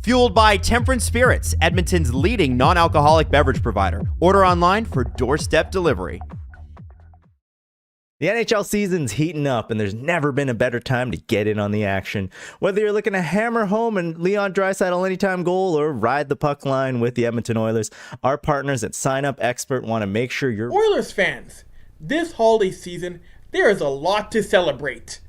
Fueled by Temperance Spirits, Edmonton's leading non-alcoholic beverage provider. Order online for doorstep delivery. The NHL season's heating up, and there's never been a better time to get in on the action. Whether you're looking to hammer home and Leon Draisaitl anytime goal or ride the puck line with the Edmonton Oilers, our partners at Sign Up Expert want to make sure you're Oilers fans. This holiday season, there is a lot to celebrate.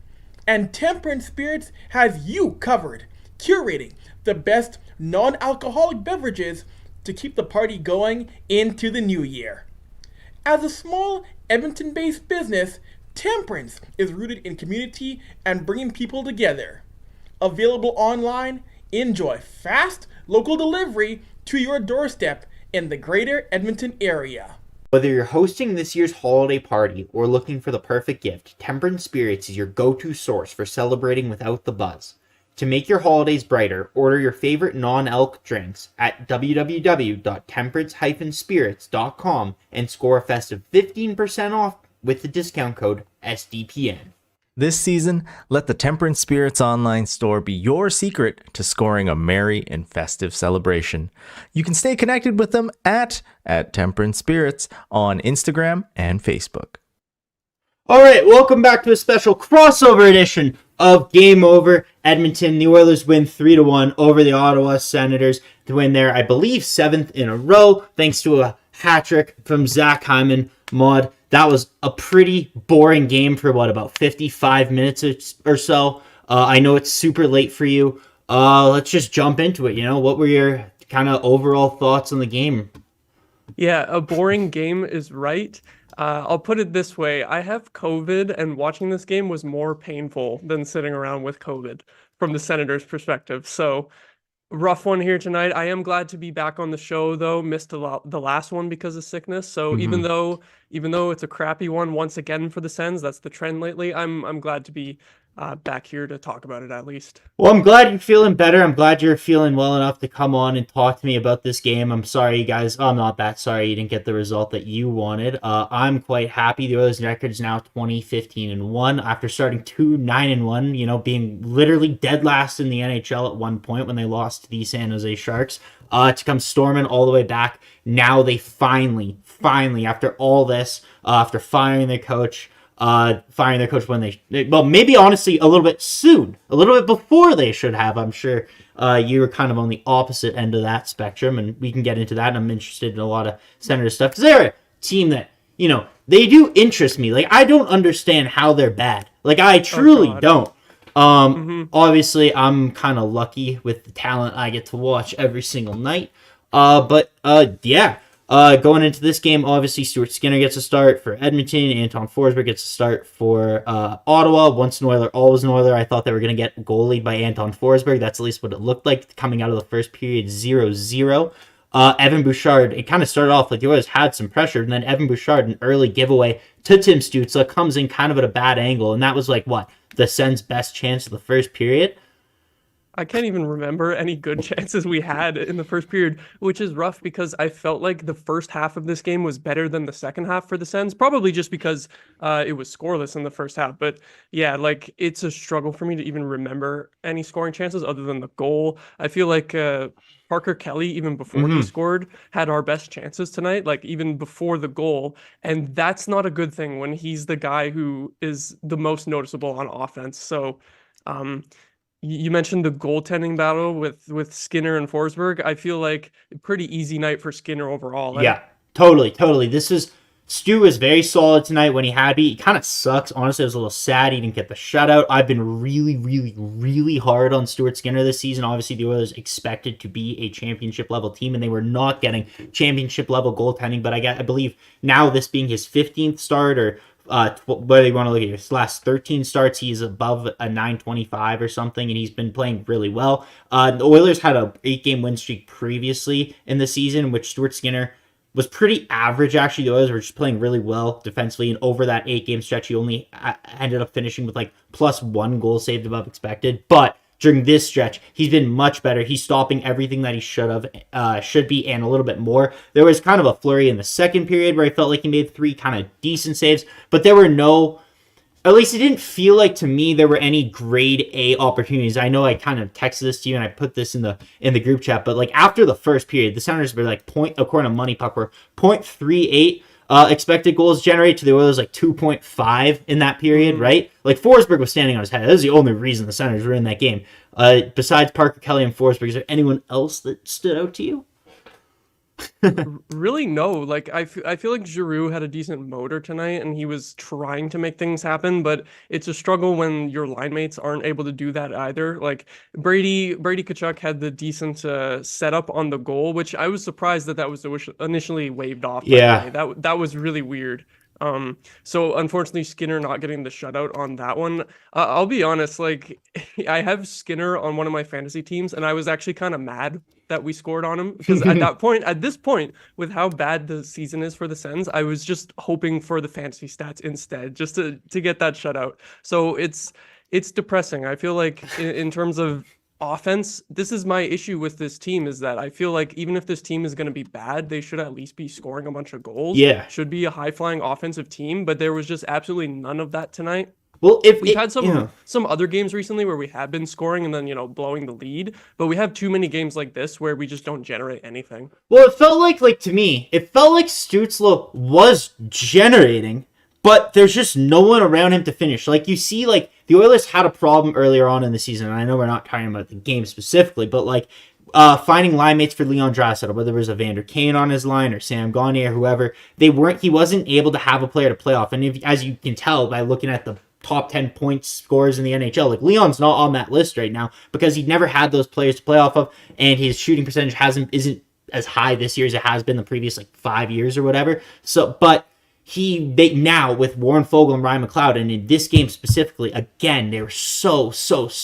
And Temperance Spirits has you covered, curating the best non-alcoholic beverages to keep the party going into the new year. As a small Edmonton-based business, Temperance is rooted in community and bringing people together. Available online, enjoy fast local delivery to your doorstep in the greater Edmonton area. Whether you're hosting this year's holiday party or looking for the perfect gift, Temperance Spirits is your go-to source for celebrating without the buzz. To make your holidays brighter, order your favorite non-alc drinks at www.temperance-spirits.com and score a festive 15% off with the discount code SDPN. This season, let the Temperance Spirits online store be your secret to scoring a merry and festive celebration. You can stay connected with them at Temperance Spirits on Instagram and Facebook. All right, welcome back to a special crossover edition of Game Over Edmonton. The Oilers win 3-1 over the Ottawa Senators to win their, I believe, 7th in a row, thanks to a hat trick from Zach Hyman. Maude, that was a pretty boring game for, about 55 minutes or so. I know it's super late for you. Let's just jump into it. What were your kind of overall thoughts on the game? Yeah, a boring game is right. I'll put it this way. I have COVID, and watching this game was more painful than sitting around with COVID from the Senators' perspective. So, rough one here tonight. I am glad to be back on the show, though. Missed the last one because of sickness. So even though it's a crappy one once again for the Sens, that's the trend lately. I'm glad to be back here to talk about it at least. Well, I'm glad you're feeling better. I'm glad you're feeling well enough to come on and talk to me about this game. I'm sorry, you guys. I'm not that sorry you didn't get the result that you wanted. I'm quite happy. The Oilers' record is now 20-15-1 after starting 2-9-1. Being literally dead last in the NHL at one point when they lost to the San Jose Sharks. To come storming all the way back. Now they finally, after all this, after firing their coach when maybe honestly a little bit soon, a little bit before they should have. I'm sure you were kind of on the opposite end of that spectrum, and we can get into that. And I'm interested in a lot of Senator stuff because they're a team that, they do interest me. Like, I don't understand how they're bad. Like, I truly don't. Obviously I'm kind of lucky with the talent I get to watch every single night. Going into this game, obviously Stuart Skinner gets a start for Edmonton. Anton Forsberg gets a start for Ottawa. Once an Oiler, always an Oiler. I thought they were going to get goalied by Anton Forsberg. That's at least what it looked like coming out of the first period, 0-0. Evan Bouchard, it kind of started off like the Oilers had some pressure, and then Evan Bouchard, an early giveaway to Tim Stützle, comes in kind of at a bad angle, and that was the Sens' best chance of the first period. I can't even remember any good chances we had in the first period, which is rough because I felt like the first half of this game was better than the second half for the Sens, probably just because it was scoreless in the first half. But yeah, it's a struggle for me to even remember any scoring chances other than the goal. I feel like Parker Kelly, even before he scored, had our best chances tonight, even before the goal. And that's not a good thing when he's the guy who is the most noticeable on offense. So, you mentioned the goaltending battle with Skinner and Forsberg. I feel like a pretty easy night for Skinner overall. Yeah, totally. Stu is very solid tonight when he had me. It kind of sucks. Honestly, I was a little sad he didn't get the shutout. I've been really, really, really hard on Stuart Skinner this season. Obviously, the Oilers expected to be a championship-level team, and they were not getting championship-level goaltending. But I believe now this being his 15th start, or whether you want to look at his last 13 starts, he's above a 925 or something, and he's been playing really well. The Oilers had a 8-game win streak previously in the season, which Stuart Skinner was pretty average, actually. The Oilers were just playing really well defensively, and over that 8-game stretch, he only ended up finishing with +1 goal saved above expected. But during this stretch, he's been much better. He's stopping everything that he should be, and a little bit more. There was kind of a flurry in the second period where I felt like he made 3 kind of decent saves, but there were no at least it didn't feel like to me there were any grade A opportunities. I know I kind of texted this to you and I put this in the group chat, but like after the first period, the Senators were like according to Money Puck, were 0.38 expected goals generated to the Oilers, like 2.5 in that period, right? Like Forsberg was standing on his head. That was the only reason the Senators were in that game. Besides Parker Kelly and Forsberg, is there anyone else that stood out to you? Really, no. Like I feel like Giroux had a decent motor tonight, and he was trying to make things happen. But it's a struggle when your line mates aren't able to do that either. Like Brady Tkachuk had the decent setup on the goal, which I was surprised that was initially waved off. Yeah, that was really weird. So unfortunately Skinner not getting the shutout on that one. I'll be honest, like I have Skinner on one of my fantasy teams, and I was actually kind of mad that we scored on him, because at this point, with how bad the season is for the Sens, I was just hoping for the fantasy stats instead, just to get that shutout. So it's depressing. I feel like in terms of offense, this is my issue with this team, is that I feel like even if this team is going to be bad, they should at least be scoring a bunch of goals. Yeah. Should be a high-flying offensive team, but there was just absolutely none of that tonight. Well, we've had some other games recently where we have been scoring and then, blowing the lead, but we have too many games like this where we just don't generate anything. Well, it felt like to me, it felt like Stützle was generating, but there's just no one around him to finish. Like you see, like the Oilers had a problem earlier on in the season, and I know we're not talking about the game specifically, but like finding line mates for Leon Draisaitl, whether it was Evander Kane on his line or Sam Gagner or whoever, he wasn't able to have a player to play off. And as you can tell by looking at the top 10 points scorers in the NHL. Like Leon's not on that list right now because he never had those players to play off of, and his shooting percentage isn't as high this year as it has been the previous like 5 years or whatever. So, but they now with Warren Fogle and Ryan McLeod, and in this game specifically, again, they're so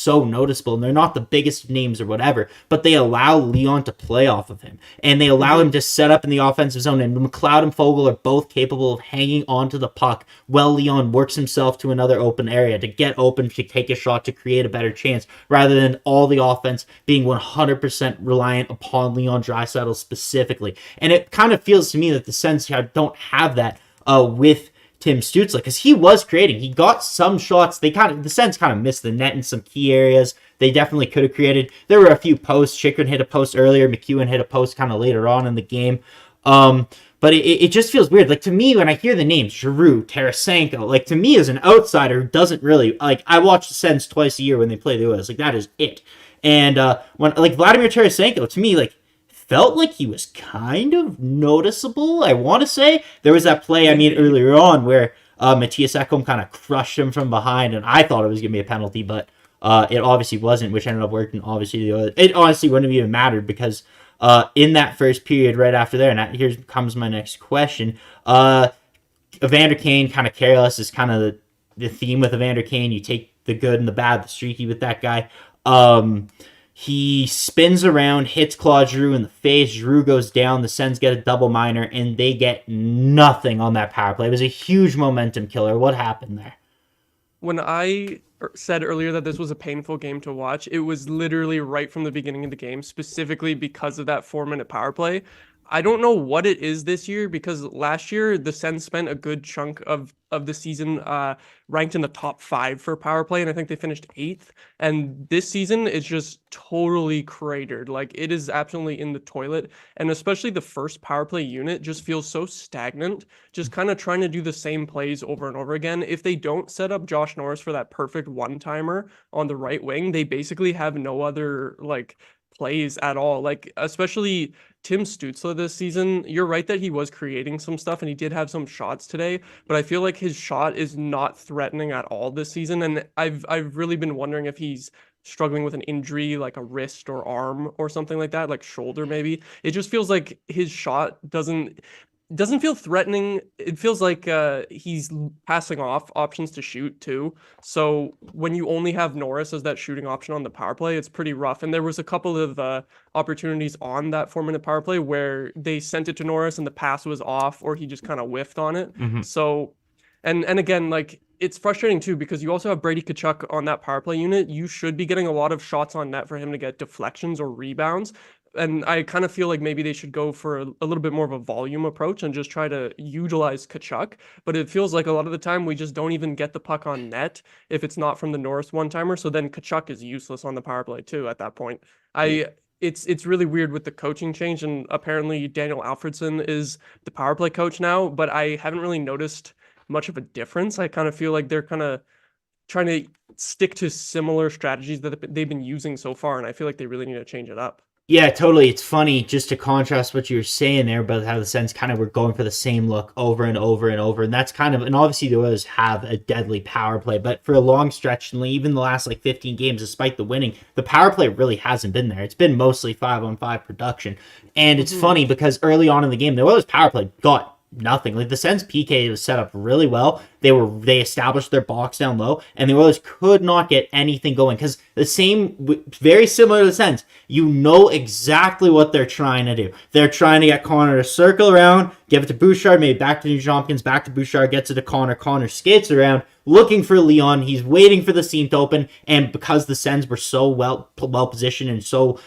noticeable, and they're not the biggest names or whatever, but they allow Leon to play off of him, and they allow him to set up in the offensive zone, and McLeod and Fogle are both capable of hanging onto the puck while Leon works himself to another open area to get open, to take a shot, to create a better chance, rather than all the offense being 100% reliant upon Leon Draisaitl specifically. And it kind of feels to me that the Sens don't have that with Tim Stützle, because he was creating. He got some shots. The Sens kind of missed the net in some key areas. They definitely could have created. There were a few posts. Chychrun hit a post earlier. McEwen hit a post kind of later on in the game. But it just feels weird. Like to me, when I hear the names Giroux, Tarasenko, like to me as an outsider who doesn't really like, I watch the Sens twice a year when they play the Oilers. Like that is it. And when like Vladimir Tarasenko, to me, like felt like he was kind of noticeable. I want to say there was that play earlier on where Matthias Ekholm kind of crushed him from behind, and I thought it was going to be a penalty, but it obviously wasn't, which ended up working. Obviously, it honestly wouldn't have even mattered because in that first period, right after there, and here comes my next question. Evander Kane, kind of careless, is kind of the theme with Evander Kane. You take the good and the bad, the streaky with that guy. He spins around, hits Claude Giroux in the face. Giroux goes down. The Sens get a double minor, and they get nothing on that power play. It was a huge momentum killer. What happened there? When I said earlier that this was a painful game to watch, it was literally right from the beginning of the game, specifically because of that 4-minute power play. I don't know what it is this year, because last year the Sens spent a good chunk of the season ranked in the top 5 for power play, and I think they finished 8th. And this season is just totally cratered. Like it is absolutely in the toilet, and especially the first power play unit just feels so stagnant, just kind of trying to do the same plays over and over again. If they don't set up Josh Norris for that perfect one-timer on the right wing, they basically have no other like plays at all. Like especially Tim Stützle this season, you're right that he was creating some stuff and he did have some shots today, but I feel like his shot is not threatening at all this season, and I've really been wondering if he's struggling with an injury like a wrist or arm or something like that, like shoulder maybe. It just feels like his shot doesn't feel threatening. It feels like he's passing off options to shoot too. So when you only have Norris as that shooting option on the power play, it's pretty rough. And there was a couple of opportunities on that 4-minute power play where they sent it to Norris and the pass was off, or he just kind of whiffed on it. Mm-hmm. So, and again, like it's frustrating too, because you also have Brady Tkachuk on that power play unit. You should be getting a lot of shots on net for him to get deflections or rebounds. And I kind of feel like maybe they should go for a little bit more of a volume approach and just try to utilize Kachuk. But it feels like a lot of the time we just don't even get the puck on net if it's not from the Norris one-timer. So then Kachuk is useless on the power play too at that point. It's really weird with the coaching change, and apparently Daniel Alfredson is the power play coach now, but I haven't really noticed much of a difference. I kind of feel like they're kind of trying to stick to similar strategies that they've been using so far, and I feel like they really need to change it up. Yeah, totally. It's funny just to contrast what you were saying there about how the Sens kind of were going for the same look over and over and over. And that's kind of, and obviously the Oilers have a deadly power play, but for a long stretch, and even the last 15 games, despite the winning, the power play really hasn't been there. It's been mostly 5-on-5 production. And it's funny because early on in the game, the Oilers power play got nothing. The Sens PK was set up really well. They established their box down low, and the Oilers could not get anything going because very similar to the Sens, you know exactly what they're trying to do. They're trying to get Connor to circle around, give it to Bouchard, maybe back to Nugent-Hopkins, back to Bouchard, gets it to Connor. Connor skates around, looking for Leon. He's waiting for the seam to open, and because the Sens were so well positioned and so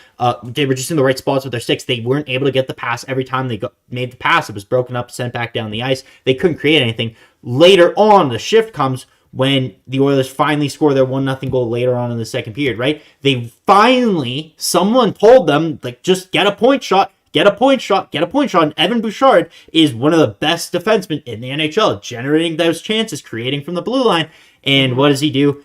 they were just in the right spots with their sticks, they weren't able to get the pass every time they made the pass. It was broken up, sent back down the ice. They couldn't create anything. Later on, the shift comes when the Oilers finally score their 1-0 goal later on in the second period, right? Someone told them, just get a point shot, get a point shot. And Evan Bouchard is one of the best defensemen in the NHL, generating those chances, creating from the blue line. And what does he do?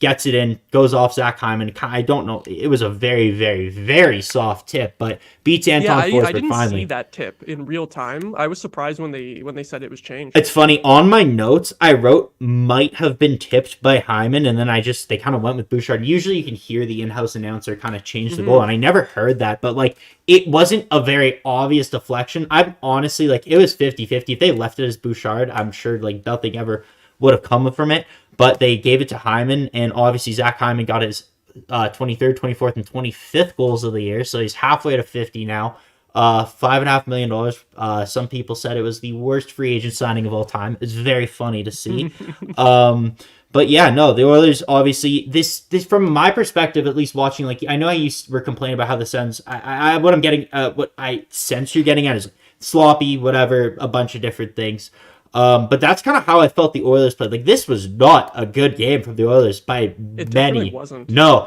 Gets it in, goes off Zach Hyman. I don't know. It was a very, very, very soft tip, but beats Anton Forsberg I didn't finally. see that tip in real time. I was surprised when they said it was changed. It's funny. On my notes, I wrote might have been tipped by Hyman, and then they kind of went with Bouchard. Usually you can hear the in-house announcer kind of change the goal, and I never heard that, but it wasn't a very obvious deflection. I'm honestly it was 50-50. If they left it as Bouchard, I'm sure nothing ever would have come from it, but they gave it to Hyman, and obviously Zach Hyman got his 23rd, 24th, and 25th goals of the year, so he's halfway to 50 now. $5.5 million. Some people said it was the worst free agent signing of all time. It's very funny to see. But yeah, no, the Oilers obviously this from my perspective, at least watching, I know you were complaining about how the Sens. What I sense you're getting at is sloppy, whatever, a bunch of different things. But that's kind of how I felt the Oilers played. This was not a good game from the Oilers by it many. It wasn't. No,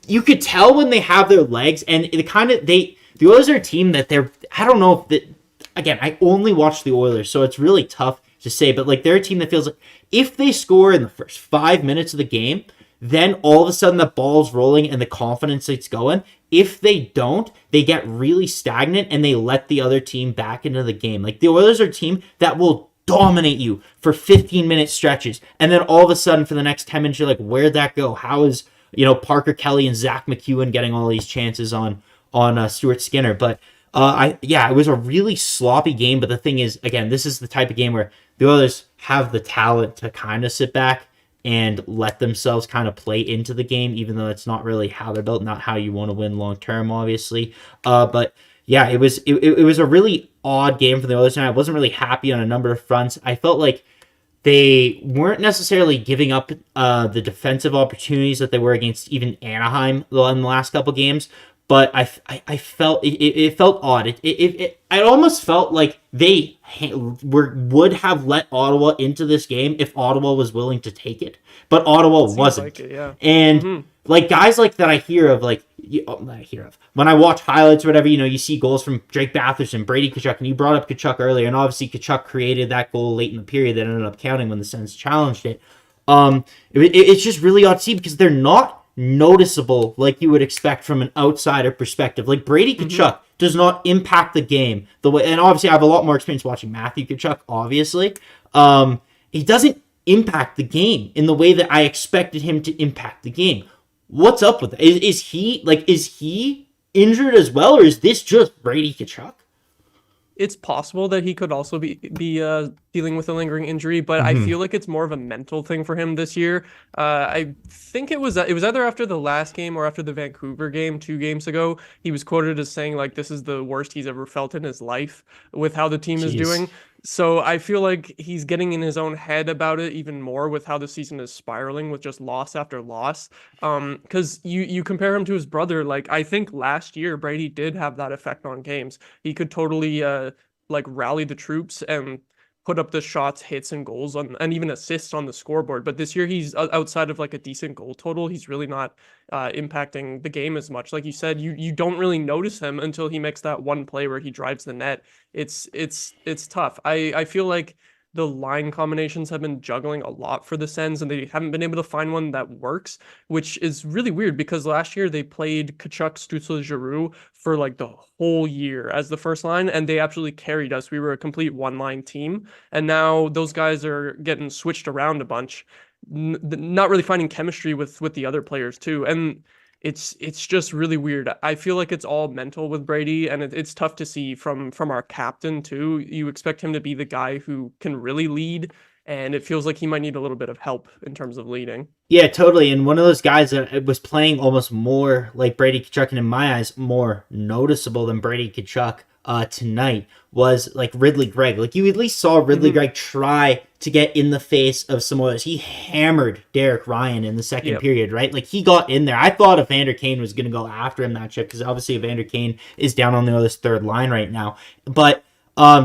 you could tell when they have their legs, and the Oilers are a team that I don't know if that. Again, I only watch the Oilers, so it's really tough to say. But they're a team that feels like if they score in the first 5 minutes of the game, then all of a sudden the ball's rolling and the confidence it's going. If they don't, they get really stagnant and they let the other team back into the game. The Oilers are a team that will dominate you for 15-minute stretches. And then all of a sudden for the next 10 minutes, you're like, where'd that go? How is, Parker Kelly and Zach McEwen getting all these chances on Stuart Skinner? But it was a really sloppy game. But the thing is, again, this is the type of game where the Oilers have the talent to kind of sit back and let themselves kind of play into the game, even though it's not really how they're built, not how you want to win long term, obviously. But yeah, it was a really odd game for the Oilers, and I wasn't really happy on a number of fronts. I felt like they weren't necessarily giving up the defensive opportunities that they were against even Anaheim in the last couple games. But I felt it felt odd. It almost felt like they would have let Ottawa into this game if Ottawa was willing to take it, but Ottawa wasn't. And guys that I hear of, when I watch highlights or whatever, you see goals from Drake Batherson, Brady Tkachuk, and you brought up Tkachuk earlier, and obviously Tkachuk created that goal late in the period that ended up counting when the Sens challenged it. It's just really odd to see because they're not noticeable like you would expect from an outsider perspective. Brady Tkachuk does not impact the game the way, and obviously I have a lot more experience watching Matthew Tkachuk, obviously. He doesn't impact the game in the way that I expected him to impact the game. What's up with it? Is he injured as well, or is this just Brady Tkachuk? It's possible that he could also be dealing with a lingering injury, but I feel like it's more of a mental thing for him this year. I think it was either after the last game or after the Vancouver game 2 games ago. He was quoted as saying like this is the worst he's ever felt in his life with how the team is doing. So I feel like he's getting in his own head about it even more with how the season is spiraling with just loss after loss. Because you compare him to his brother, like I think last year Brady did have that effect on games. He could totally like rally the troops and put up the shots, hits, and goals and even assists on the scoreboard. But this year he's outside of like a decent goal total. He's really not impacting the game as much. Like you said, you don't really notice him until he makes that one play where he drives the net. It's tough. I feel like the line combinations have been juggling a lot for the Sens, and they haven't been able to find one that works, which is really weird because last year they played Tkachuk, Stützle, Giroux for like the whole year as the first line, and they absolutely carried us. We were a complete one-line team, and now those guys are getting switched around a bunch, not really finding chemistry with the other players too, and it's just really weird. I feel like it's all mental with Brady, and it's tough to see from our captain too. You expect him to be the guy who can really lead, and it feels like he might need a little bit of help in terms of leading. Yeah, totally. And one of those guys that was playing almost more like Brady Tkachuk, and in my eyes, more noticeable than Brady Tkachuk tonight was like Ridley Gregg. Like you at least saw Ridley Gregg try to get in the face of some others. He hammered Derek Ryan in the second period, right? Like he got in there. I thought Evander Kane was going to go after him that shift because obviously Evander Kane is down on the other third line right now. But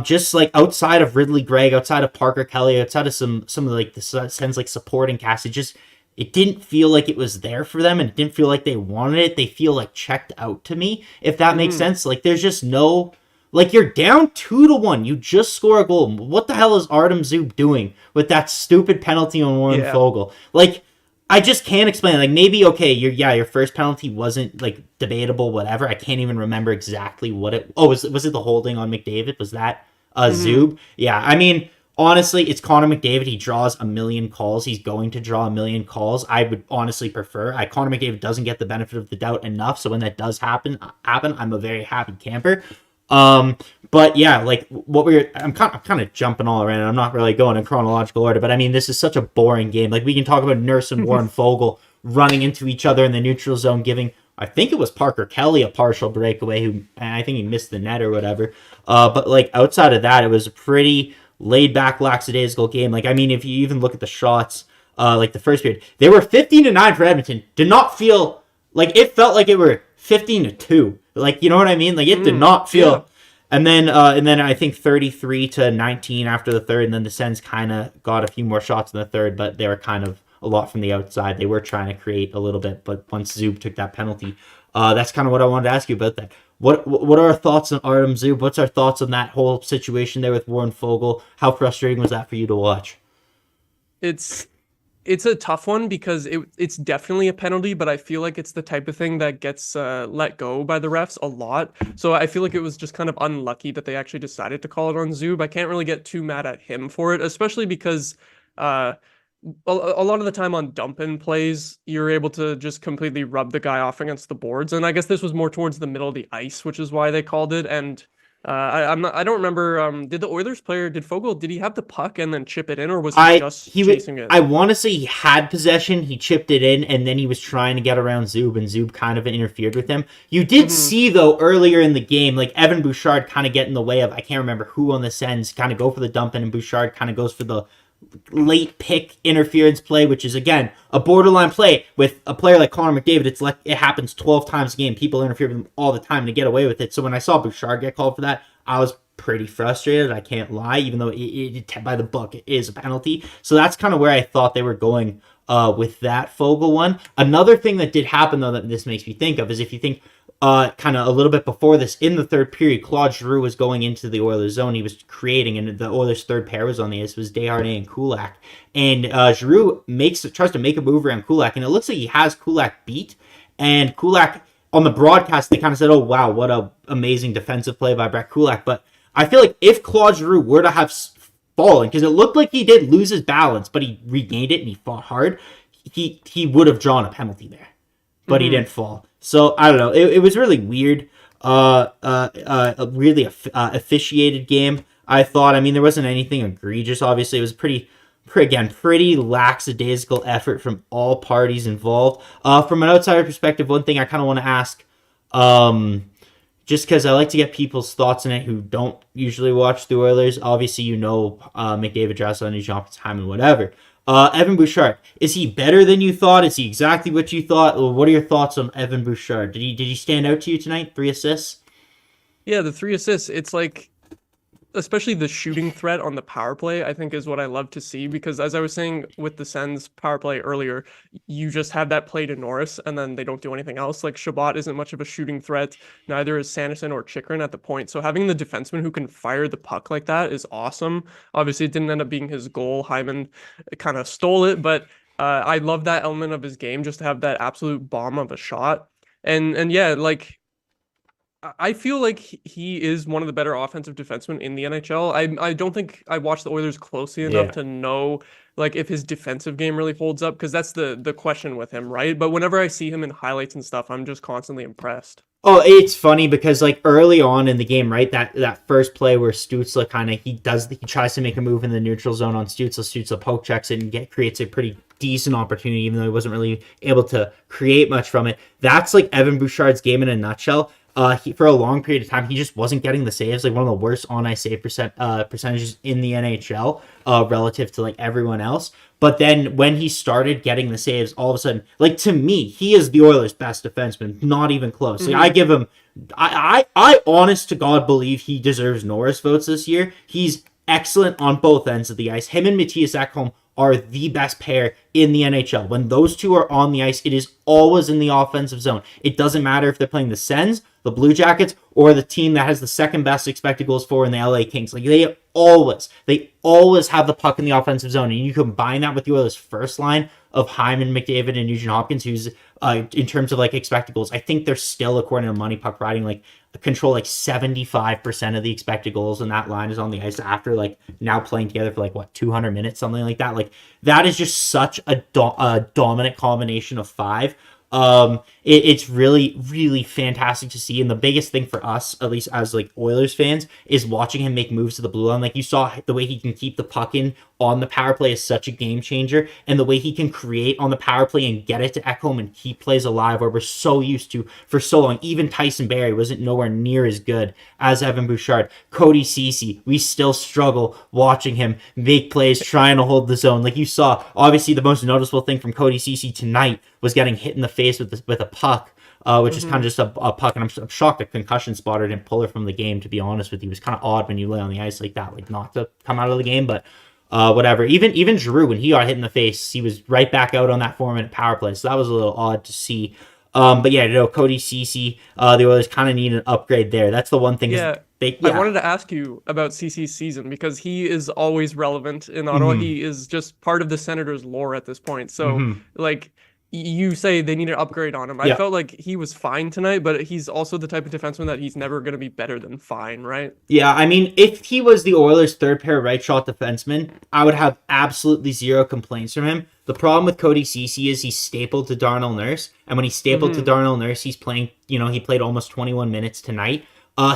just like outside of Ridley Gregg, outside of Parker Kelly, outside of some of like the Sens like supporting cast, it didn't feel like it was there for them, and it didn't feel like they wanted it. They feel like checked out to me, if that makes sense. Like there's just no. Like, you're down 2-1. You just score a goal. What the hell is Artem Zub doing with that stupid penalty on Warren Foegele? Like, I just can't explain it. Like, maybe, okay, your first penalty wasn't, like, debatable, whatever. I can't even remember exactly what it... Oh, was it the holding on McDavid? Was that Zub? Yeah, I mean, honestly, it's Connor McDavid. He draws a million calls. He's going to draw a million calls. I would honestly prefer... Connor McDavid doesn't get the benefit of the doubt enough, so when that does happen, I'm a very happy camper. But yeah, like I'm kind of jumping all around. I'm not really going in chronological order, but I mean, this is such a boring game. Like we can talk about Nurse and Warren Foegele running into each other in the neutral zone, giving, I think it was Parker Kelly a partial breakaway, and I think he missed the net or whatever. But like outside of that, it was a pretty laid back, lackadaisical game. Like, I mean, if you even look at the shots, like the first period, they were 15-9 for Edmonton. Did not feel like it felt like it were 15-2. Like, you know what I mean? Like, it did not feel... Yeah. And then I think 33-19 after the third, and then the Sens kind of got a few more shots in the third, but they were kind of a lot from the outside. They were trying to create a little bit, but once Zub took that penalty, that's kind of what I wanted to ask you about that. What are our thoughts on Artem Zub? What's our thoughts on that whole situation there with Warren Foegele? How frustrating was that for you to watch? It's a tough one because it's definitely a penalty, but I feel like it's the type of thing that gets let go by the refs a lot. So I feel like it was just kind of unlucky that they actually decided to call it on Zub. I can't really get too mad at him for it, especially because a lot of the time on dump-in plays, you're able to just completely rub the guy off against the boards. And I guess this was more towards the middle of the ice, which is why they called it. And I don't remember. Did the Oilers player, did Foegele, did he have the puck and then chip it in, or was he chasing it? I want to say he had possession, he chipped it in, and then he was trying to get around Zub, and Zub kind of interfered with him. You did see, though, earlier in the game, like Evan Bouchard kind of get in the way of, I can't remember who on the Sens, kind of go for the dump in, and Bouchard kind of goes for the late pick interference play, which is, again, a borderline play. With a player like Connor McDavid, it's like it happens 12 times a game. People interfere with him all the time to get away with it. So when I saw Bouchard get called for that, I was pretty frustrated. I can't lie, even though it by the book, it is a penalty. So that's kind of where I thought they were going with that Foegele one. Another thing that did happen, though, that this makes me think of is if you think kind of a little bit before this, in the third period, Claude Giroux was going into the Oilers zone. He was creating, and the Oilers' third pair was on the ice. It was Desharnais and Kulak. And Giroux tries to make a move around Kulak, and it looks like he has Kulak beat. And Kulak, on the broadcast, they kind of said, oh, wow, what a amazing defensive play by Brett Kulak. But I feel like if Claude Giroux were to have fallen, because it looked like he did lose his balance, but he regained it and he fought hard, he would have drawn a penalty there. But he didn't fall. So, I don't know. It was really weird. A really officiated game. I thought. I mean, there wasn't anything egregious. Obviously, it was pretty lackadaisical effort from all parties involved. From an outsider perspective, one thing I kind of want to ask, just because I like to get people's thoughts on it who don't usually watch the Oilers. Obviously, McDavid, Dressel, and John Hyman, whatever. Evan Bouchard, is he better than you thought? Is he exactly what you thought? What are your thoughts on Evan Bouchard? Did he stand out to you tonight? 3 assists? Yeah, the 3 assists. It's like, especially the shooting threat on the power play, I think is what I love to see, because as I was saying with the Sens power play earlier, you just have that play to Norris and then they don't do anything else. Like Chabot isn't much of a shooting threat. Neither is Sanderson or Chikrin at the point. So having the defenseman who can fire the puck like that is awesome. Obviously, it didn't end up being his goal. Hyman kind of stole it, but I love that element of his game, just to have that absolute bomb of a shot. And yeah, like, I feel like he is one of the better offensive defensemen in the NHL. I don't think I watched the Oilers closely enough to know like if his defensive game really holds up, because that's the question with him, right? But whenever I see him in highlights and stuff, I'm just constantly impressed. Oh, it's funny because like early on in the game, right? That first play where Stützle he tries to make a move in the neutral zone on Stützle. Stützle poke checks it and creates a pretty decent opportunity, even though he wasn't really able to create much from it. That's like Evan Bouchard's game in a nutshell. For a long period of time, he just wasn't getting the saves. Like one of the worst on-ice save percentages in the NHL relative to like everyone else. But then when he started getting the saves, all of a sudden, like to me, he is the Oilers' best defenseman. Not even close. Like I give him, I honest to God believe he deserves Norris votes this year. He's excellent on both ends of the ice. Him and Matthias Ekholm are the best pair in the NHL. When those two are on the ice, it is always in the offensive zone. It doesn't matter if they're playing the Sens, the Blue Jackets, or the team that has the second best expected goals for in the LA Kings. Like they always have the puck in the offensive zone. And you combine that with the Oilers' first line of Hyman, McDavid, and Nugent Hopkins, who's in terms of like expected goals, I think they're still, according to Money Puck Riding, like control like 75% of the expected goals, and that line is on the ice after like now playing together for like 200 minutes, something like that. Like that is just such a dominant combination of five. It's really, really fantastic to see. And the biggest thing for us, at least as like Oilers fans, is watching him make moves to the blue line. Like you saw the way he can keep the puck in on the power play is such a game changer. And the way he can create on the power play and get it to Ekholm and keep plays alive, where we're so used to for so long. Even Tyson Barrie wasn't nowhere near as good as Evan Bouchard. Cody Ceci, we still struggle watching him make plays, trying to hold the zone. Like you saw, obviously the most noticeable thing from Cody Ceci tonight was getting hit in the face with a puck, which is kind of just a puck. And I'm shocked the concussion spotter didn't pull her from the game, to be honest with you. It was kind of odd when you lay on the ice like that, like not to come out of the game, but whatever. Even Giroux, when he got hit in the face, he was right back out on that 4-minute power play. So that was a little odd to see. But yeah, Cody Ceci, the Oilers kind of need an upgrade there. That's the one thing. Yeah. I wanted to ask you about Ceci's season, because he is always relevant in Ottawa. Mm-hmm. He is just part of the Senators' lore at this point. So, like, you say they need an upgrade on him. I felt like he was fine tonight, but he's also the type of defenseman that he's never going to be better than fine, right? Yeah, I mean, if he was the Oilers' third pair right shot defenseman, I would have absolutely zero complaints from him. The problem with Cody Ceci is he's stapled to Darnell Nurse, and when he's stapled to Darnell Nurse, he's playing, he played almost 21 minutes tonight.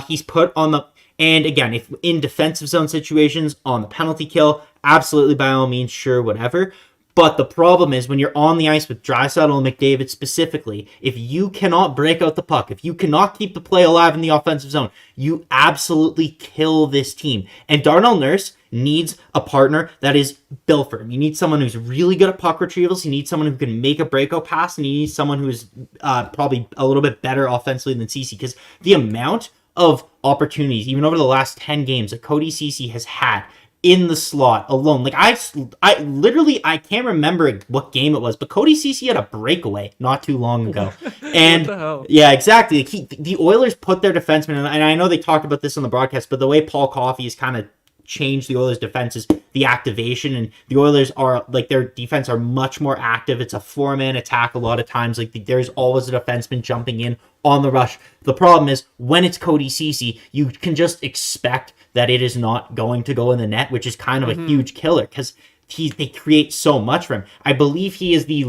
He's put on the, and again, if in defensive zone situations, on the penalty kill, absolutely by all means, sure, whatever. But the problem is when you're on the ice with Draisaitl and McDavid specifically, if you cannot break out the puck, if you cannot keep the play alive in the offensive zone, you absolutely kill this team. And Darnell Nurse needs a partner that is built for him. You need someone who's really good at puck retrievals. You need someone who can make a breakout pass, and you need someone who is probably a little bit better offensively than Ceci, because the amount of opportunities, even over the last 10 games, that Cody Ceci has had in the slot alone. Like I can't remember what game it was, but Cody Ceci had a breakaway not too long ago. And what the hell? Yeah, exactly. The Oilers put their defensemen, and I know they talked about this on the broadcast, but the way Paul Coffey has kind of changed the Oilers defense is the activation, and the Oilers are like, their defense are much more active. It's a 4-man attack a lot of times. Like there's always a defenseman jumping in on the rush. The problem is when it's Cody Ceci, you can just expect that it is not going to go in the net, which is kind of a huge killer, because they create so much for him. I believe he is the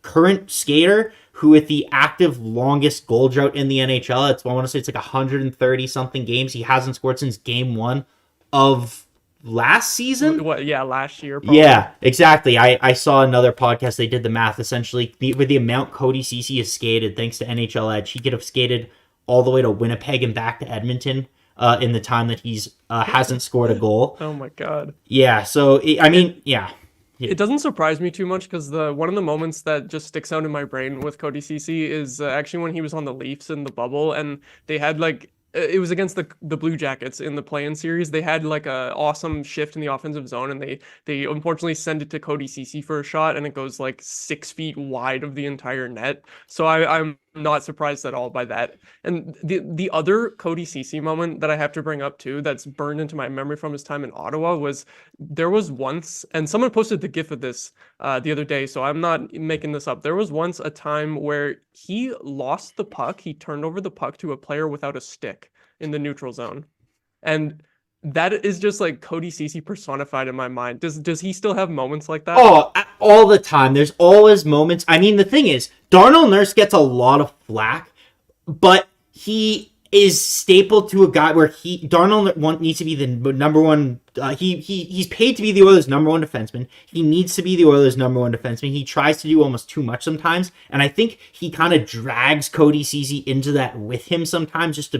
current skater who with the active longest goal drought in the NHL, I want to say it's like 130 something games. He hasn't scored since game 1 of last season. What? Yeah, last year. Probably. Yeah, exactly. I saw another podcast. They did the math. Essentially, with the amount Cody Ceci has skated, thanks to NHL Edge, he could have skated all the way to Winnipeg and back to Edmonton in the time that he's hasn't scored a goal. Oh my god. Yeah. So yeah. It doesn't surprise me too much because one of the moments that just sticks out in my brain with Cody Ceci is actually when he was on the Leafs in the bubble, and they had like it was against the Blue Jackets in the play-in series. They had like a awesome shift in the offensive zone, and they unfortunately send it to Cody Ceci for a shot, and it goes like 6 feet wide of the entire net. So I'm not surprised at all by that. And the other Cody Ceci moment that I have to bring up too, that's burned into my memory from his time in Ottawa, was there was once, and someone posted the gif of this the other day, so I'm not making this up. There was once a time where he lost the puck. He turned over the puck to a player without a stick in the neutral zone, and that is just like Cody Ceci personified in my mind. Does he still have moments like that? Oh, all the time. There's always moments. I mean, the thing is, Darnell Nurse gets a lot of flack, but he is stapled to a guy where Darnell needs to be the number one. He's paid to be the Oilers' number one defenseman. He needs to be the Oilers' number one defenseman. He tries to do almost too much sometimes, and I think he kind of drags Cody Ceci into that with him sometimes, just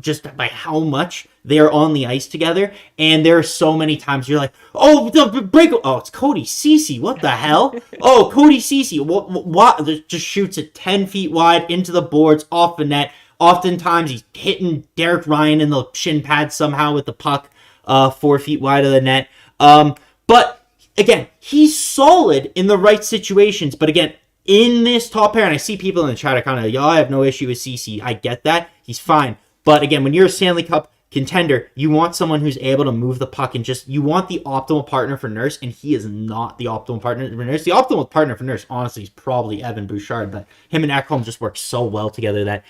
just by how much they are on the ice together. And there are so many times you're like, oh, the break! Oh, it's Cody Ceci. What the hell? Oh, Cody Ceci. What? Just shoots it 10 feet wide into the boards, off the net. Oftentimes, he's hitting Derek Ryan in the shin pad somehow with the puck 4 feet wide of the net. But, again, he's solid in the right situations. But, again, in this top pair, and I see people in the chat are kind of, I have no issue with CC. I get that. He's fine. But, again, when you're a Stanley Cup contender, you want someone who's able to move the puck and you want the optimal partner for Nurse, and he is not the optimal partner for Nurse. The optimal partner for Nurse, honestly, is probably Evan Bouchard, but him and Ekholm just work so well together that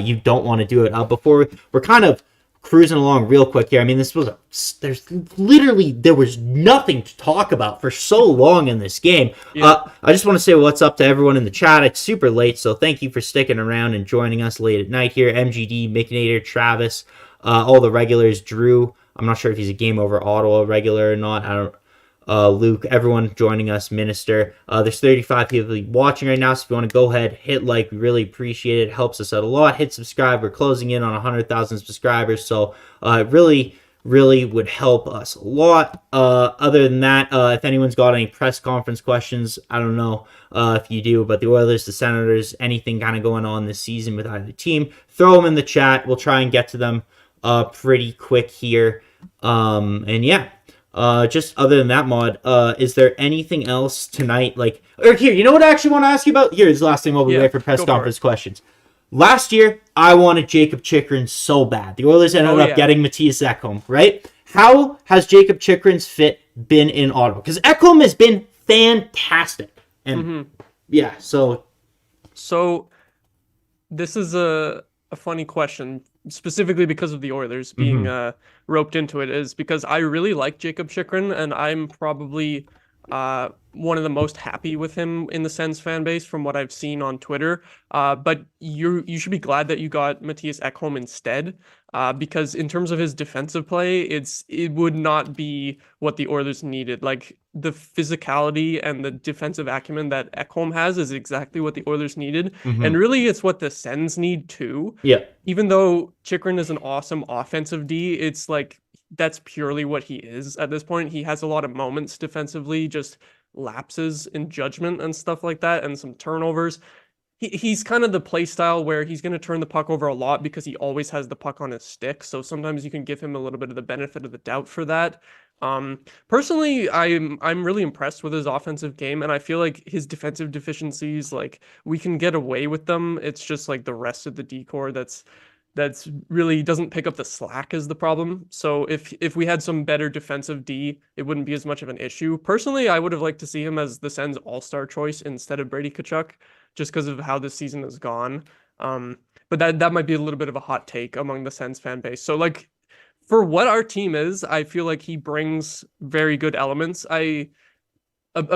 you don't want to do it. Before we're kind of cruising along real quick here. I mean, there was nothing to talk about for so long in this game. Yeah. I just want to say what's up to everyone in the chat. It's super late, so thank you for sticking around and joining us late at night here. MGD, McNader, Travis, all the regulars, Drew. I'm not sure if he's a Game Over Ottawa regular or not. I don't. Luke, everyone joining us, Minister. There's 35 people watching right now, so if you want to go ahead, hit like, we really appreciate it. It helps us out a lot. Hit subscribe. We're closing in on 100,000 subscribers, so it really would help us a lot. Other than that, if anyone's got any press conference questions, I don't know if you do, but the Oilers, the Senators, anything kind of going on this season with either team, throw them in the chat. We'll try and get to them pretty quick here. And yeah. Just other than that, Maude, is there anything else tonight? Or here, you know what I actually want to ask you about? Here's the last thing while we wait for press conference questions. Last year, I wanted Jacob Chychrun so bad. The Oilers ended up getting Mattias Ekholm, right? How has Jacob Chychrun's fit been in Ottawa? Because Ekholm has been fantastic. And yeah, so this is a funny question, specifically because of the Oilers being roped into it, is because I really like Jacob Chychrun, and I'm probably one of the most happy with him in the Sens fan base from what I've seen on Twitter. But you should be glad that you got Mattias Ekholm instead, because in terms of his defensive play, it would not be what the Oilers needed. Like, the physicality and the defensive acumen that Ekholm has is exactly what the Oilers needed. And really, it's what the Sens need too. Yeah. Even though Chychrun is an awesome offensive D, it's like, that's purely what he is at this point. He has a lot of moments defensively, just lapses in judgment and stuff like that, and some turnovers. He's kind of the play style where he's going to turn the puck over a lot because he always has the puck on his stick. So sometimes you can give him a little bit of the benefit of the doubt for that. Personally, I'm really impressed with his offensive game, and I feel like his defensive deficiencies, like, we can get away with them. It's just like the rest of the D-core that's really doesn't pick up the slack is the problem. So if we had some better defensive D, it wouldn't be as much of an issue. Personally, I would have liked to see him as the Sens all-star choice instead of Brady Tkachuk, just because of how this season has gone. But that might be a little bit of a hot take among the Sens fan base. So, like, for what our team is, I feel like he brings very good elements. A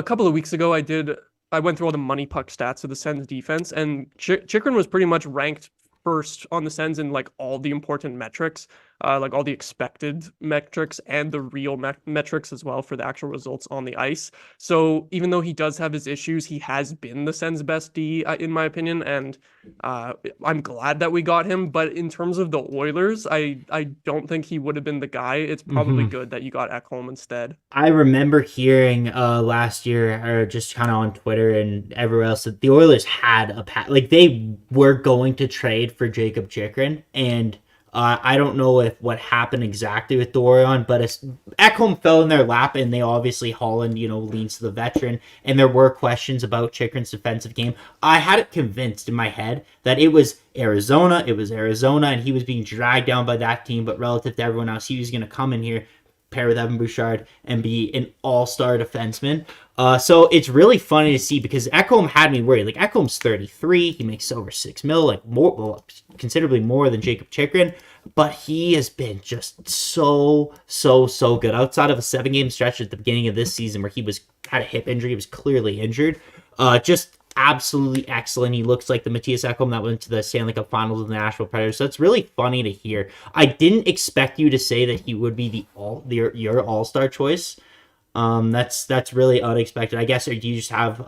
couple of weeks ago, I did I went through all the money puck stats of the Sens defense, and Chychrun was pretty much ranked first on the Sens in like all the important metrics, like all the expected metrics and the real metrics as well for the actual results on the ice. So even though he does have his issues, he has been the Sens' best D, in my opinion, and I'm glad that we got him. But in terms of the Oilers, I don't think he would have been the guy. It's probably good that you got Ekholm instead. I remember hearing last year, or just kind of on Twitter and everywhere else, that the Oilers had like they were going to trade for Jacob Chychrun, and I don't know if what happened exactly with Dorion, but Ekholm fell in their lap, and they obviously Holland, leans to the veteran, and there were questions about Chychrun's defensive game. I had it convinced in my head that it was Arizona, and he was being dragged down by that team, but relative to everyone else, he was going to come in here, pair with Evan Bouchard, and be an all-star defenseman. So it's really funny to see, because Ekholm had me worried. Like, Ekholm's 33, he makes over $6 million, like more, considerably more than Jacob Chychrun, but he has been just so good. Outside of a 7-game stretch at the beginning of this season where he had a hip injury, he was clearly injured. Just absolutely excellent. He looks like the Matthias Ekholm that went to the Stanley Cup Finals with the Nashville Predators. So it's really funny to hear. I didn't expect you to say that he would be your all-star choice. That's really unexpected. I guess, or do you just have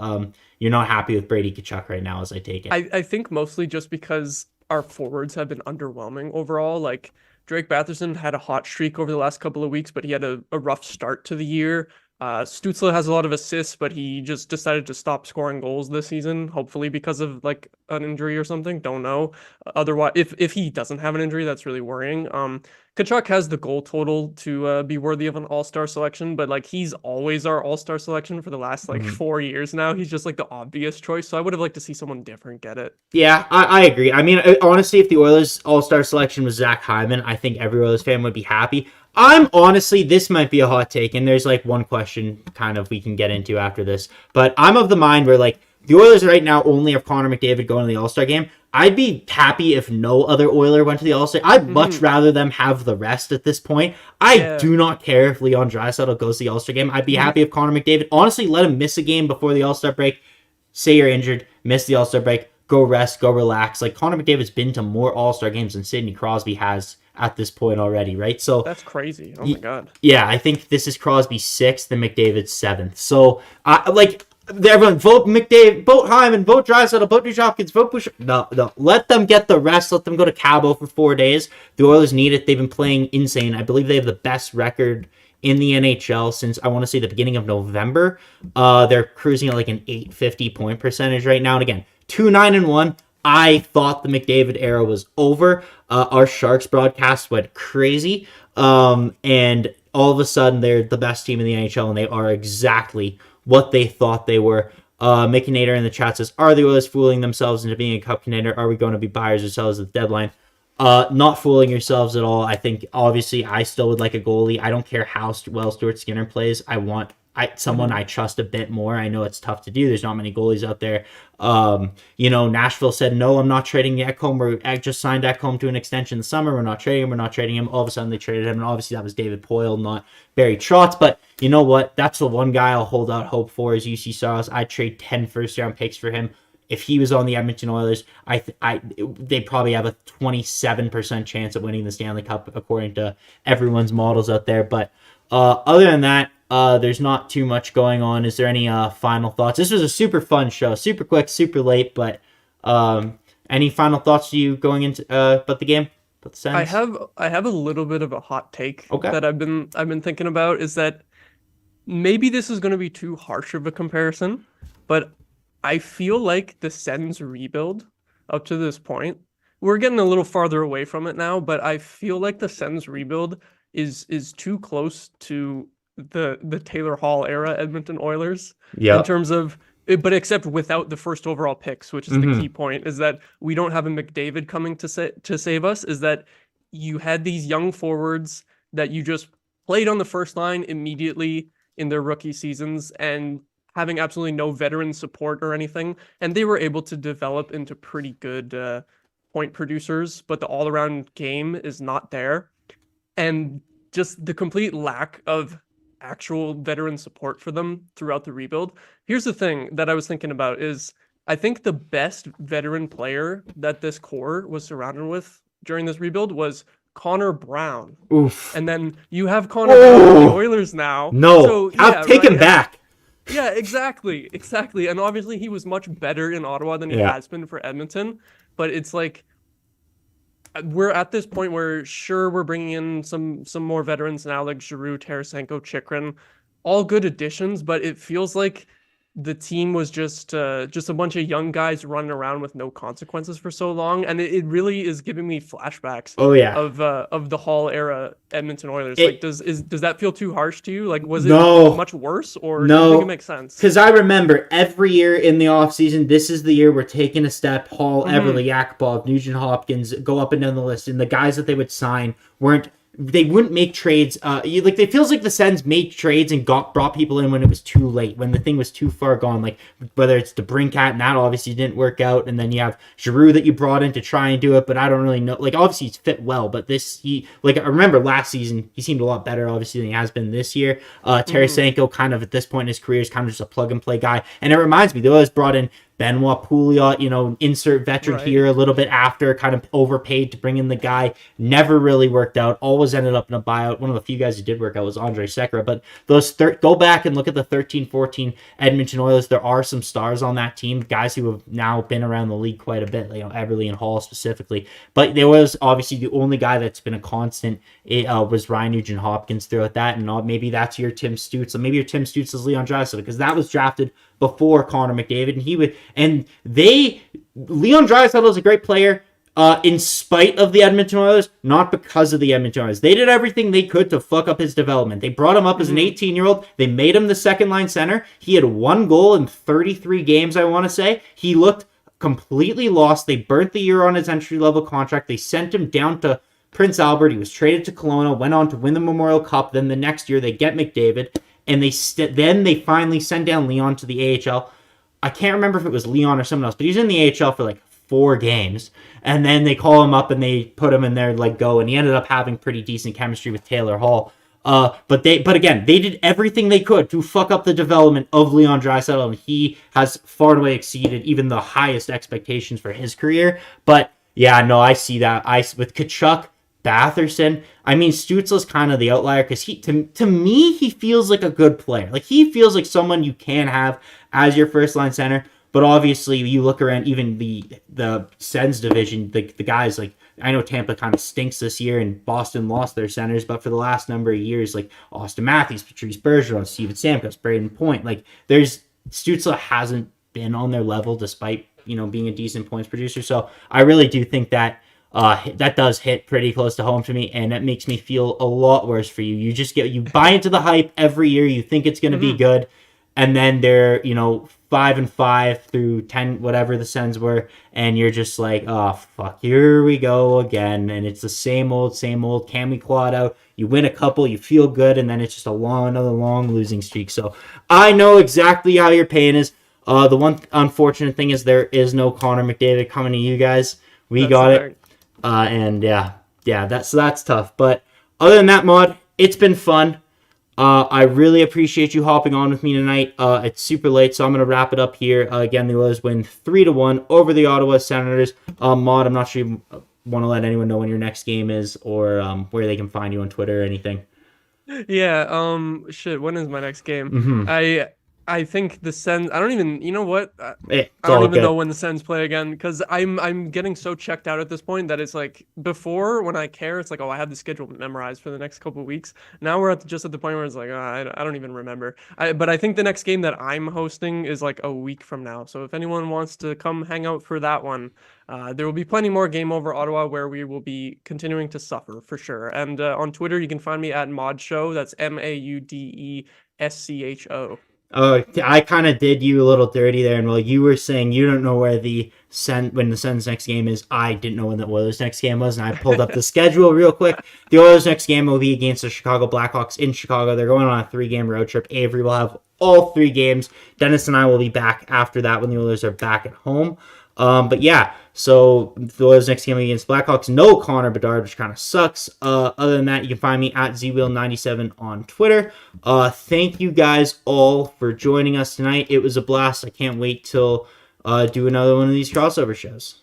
you're not happy with Brady Tkachuk right now, as I take it? I think mostly just because our forwards have been underwhelming overall. Like, Drake Batherson had a hot streak over the last couple of weeks, but he had a rough start to the year. Stützle has a lot of assists, but he just decided to stop scoring goals this season, hopefully because of like an injury or something. Don't know. Otherwise, if he doesn't have an injury, that's really worrying. Tkachuk has the goal total to be worthy of an all-star selection, but like he's always our all-star selection for the last like 4 years now. He's just like the obvious choice. So I would have liked to see someone different get it. Yeah, I agree. I mean, honestly, if the Oilers all-star selection was Zach Hyman, I think every Oilers fan would be happy. This might be a hot take, and there's like one question kind of we can get into after this, but I'm of the mind where like the Oilers right now only have Connor McDavid going to the All-Star game. I'd be happy if no other Oiler went to the All-Star. I'd much rather them have the rest at this point. I do not care if Leon Draisaitl goes to the All-Star game. I'd be happy if Connor McDavid, honestly, let him miss a game before the All-Star break. Say you're injured, miss the All-Star break, go rest, go relax. Like, Connor McDavid's been to more All-Star games than Sidney Crosby has at this point already, right? So that's crazy. Oh my god. Yeah, I think this is Crosby's 6th and McDavid's 7th. So everyone vote McDavid, vote Hyman, vote Draisaitl, vote Hopkins, vote Bouchard. No. Let them get the rest. Let them go to Cabo for 4 days. The Oilers need it. They've been playing insane. I believe they have the best record in the NHL since, I want to say, the beginning of November. They're cruising at like an .850 point percentage right now. And again, 2-9-1. I thought the McDavid era was over. Our Sharks broadcast went crazy. And all of a sudden, they're the best team in the NHL, and they are exactly what they thought they were. Mickey Nader in the chat says, are the Oilers fooling themselves into being a cup contender? Are we going to be buyers or sellers at the deadline? Not fooling yourselves at all. I think, obviously, I still would like a goalie. I don't care how well Stuart Skinner plays. I want someone I trust a bit more. I know it's tough to do. There's not many goalies out there. Nashville said, no, I'm not trading Ekholm. I just signed Ekholm to an extension in the summer. We're not trading him. All of a sudden they traded him. And obviously that was David Poile, not Barry Trotz. But you know what? That's the one guy I'll hold out hope for is UC Saros. I'd trade 10 first-round picks for him. If he was on the Edmonton Oilers, they probably have a 27% chance of winning the Stanley Cup, according to everyone's models out there. But other than that, there's not too much going on. Is there any final thoughts? This was a super fun show, super quick, super late. But any final thoughts to you going into about the game? About the Sens? I have a little bit of a hot take that I've been thinking about. Is that maybe this is going to be too harsh of a comparison, but I feel like the Sens rebuild up to this point, we're getting a little farther away from it now, but I feel like the Sens rebuild is too close to the Taylor Hall era Edmonton Oilers in terms of, but except without the first overall picks, which is the key point, is that we don't have a McDavid coming to save us, is that you had these young forwards that you just played on the first line immediately in their rookie seasons and having absolutely no veteran support or anything, and they were able to develop into pretty good point producers, but the all-around game is not there. And just the complete lack of actual veteran support for them throughout the rebuild. Here's the thing that I was thinking about is I think the best veteran player that this core was surrounded with during this rebuild was Connor Brown. Oof. And then you have Connor Brown with the Oilers now. No, So, I'll take him back. Yeah, exactly. And obviously he was much better in Ottawa than he has been for Edmonton. But it's like we're at this point where sure we're bringing in some more veterans now like Giroux, Tarasenko, Chychrun, all good additions, but it feels like the team was just a bunch of young guys running around with no consequences for so long, and it really is giving me flashbacks. Oh yeah, of the Hall era Edmonton Oilers. Does that feel too harsh to you? Like, was it much worse, or do you think it makes sense? Because I remember every year in the offseason, this is the year we're taking a step. Hall, Everly, Yakupov, Nugent Hopkins, go up and down the list, and the guys that they would sign wouldn't make trades. It feels like the Sens made trades and brought people in when it was too late, when the thing was too far gone. Like whether it's the Brinkat, and that obviously didn't work out, and then you have Giroux that you brought in to try and do it, but I don't really know. Like obviously he's fit well, but I remember last season he seemed a lot better obviously than he has been this year. Tarasenko kind of at this point in his career is kind of just a plug and play guy, and it reminds me they always brought in Benoit Pouliot, insert veteran here a little bit after, kind of overpaid to bring in the guy. Never really worked out. Always ended up in a buyout. One of the few guys who did work out was Andre Sekera. But go back and look at the 13-14 Edmonton Oilers. There are some stars on that team, guys who have now been around the league quite a bit, Everly and Hall specifically. But there was obviously the only guy that's been a constant was Ryan Nugent Hopkins throughout that. And maybe that's your Tim Stutz. Maybe your Tim Stutz is Leon Draisaitl, because that was drafted before Connor McDavid, Leon Draisaitl is a great player in spite of the Edmonton Oilers, not because of the Edmonton Oilers. They did everything they could to fuck up his development. They brought him up as an 18-year-old. They made him the second-line center. He had 1 goal in 33 games, I want to say. He looked completely lost. They burnt the year on his entry-level contract. They sent him down to Prince Albert. He was traded to Kelowna, went on to win the Memorial Cup. Then the next year, they get McDavid. And then they finally send down Leon to the AHL. I can't remember if it was Leon or someone else, but he's in the AHL for 4 games. And then they call him up and they put him in there go. And he ended up having pretty decent chemistry with Taylor Hall. But again, they did everything they could to fuck up the development of Leon Draisaitl. And he has far and away exceeded even the highest expectations for his career. But yeah, no, I see that. With Tkachuk, Batherson, Stützle's kind of the outlier because to me he feels like a good player. Like he feels like someone you can have as your first line center. But obviously you look around even the Sens division, the guys like I know Tampa kind of stinks this year and Boston lost their centers, but for the last number of years like Austin Matthews, Patrice Bergeron, Steven Stamkos, Braden Point, Stützle hasn't been on their level despite being a decent points producer. So I really do think that. That does hit pretty close to home to me, and that makes me feel a lot worse for you. You buy into the hype every year. You think it's going to be good, and then they're 5-5 through 10, whatever the Sens were, and you're just like, oh fuck, here we go again, and it's the same old. Can we claw it out? You win a couple, you feel good, and then it's just another long losing streak. So I know exactly how your pain is. The one unfortunate thing is there is no Connor McDavid coming to you guys. That's got it. And that's tough. But other than that, Maude, it's been fun. I really appreciate you hopping on with me tonight. It's super late, so I'm going to wrap it up here. Again, the Oilers win 3-1 over the Ottawa Senators. Maude, I'm not sure you want to let anyone know when your next game is or where they can find you on Twitter or anything. Yeah, when is my next game? I think the Sens. I don't even. You know what? I don't even know when the Sens play again because I'm getting so checked out at this point that it's like before when I care, it's like I have the schedule memorized for the next couple of weeks. Now we're at the point where it's like I don't even remember. But I think the next game that I'm hosting is like a week from now. So if anyone wants to come hang out for that one, there will be plenty more Game Over Ottawa where we will be continuing to suffer for sure. And on Twitter you can find me at Maude Show. That's MAUDESCHO. Oh, I kind of did you a little dirty there, and while you were saying you don't know where when the Sens next game is, I didn't know when the Oilers next game was, and I pulled up the schedule real quick. The Oilers next game will be against the Chicago Blackhawks in Chicago. They're going on a 3-game road trip. Avery will have all 3 games. Dennis and I will be back after that when the Oilers are back at home. But yeah, So the Oilers next game against Blackhawks, no Connor Bedard, which kind of sucks. Other than that, you can find me at zwheel97 on Twitter. Thank you guys all for joining us tonight. It was a blast. I can't wait till do another one of these crossover shows.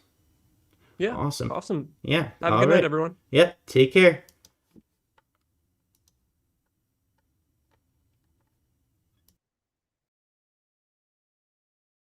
Yeah. Awesome. Awesome. Yeah. Have a good night, everyone. Yep. Take care.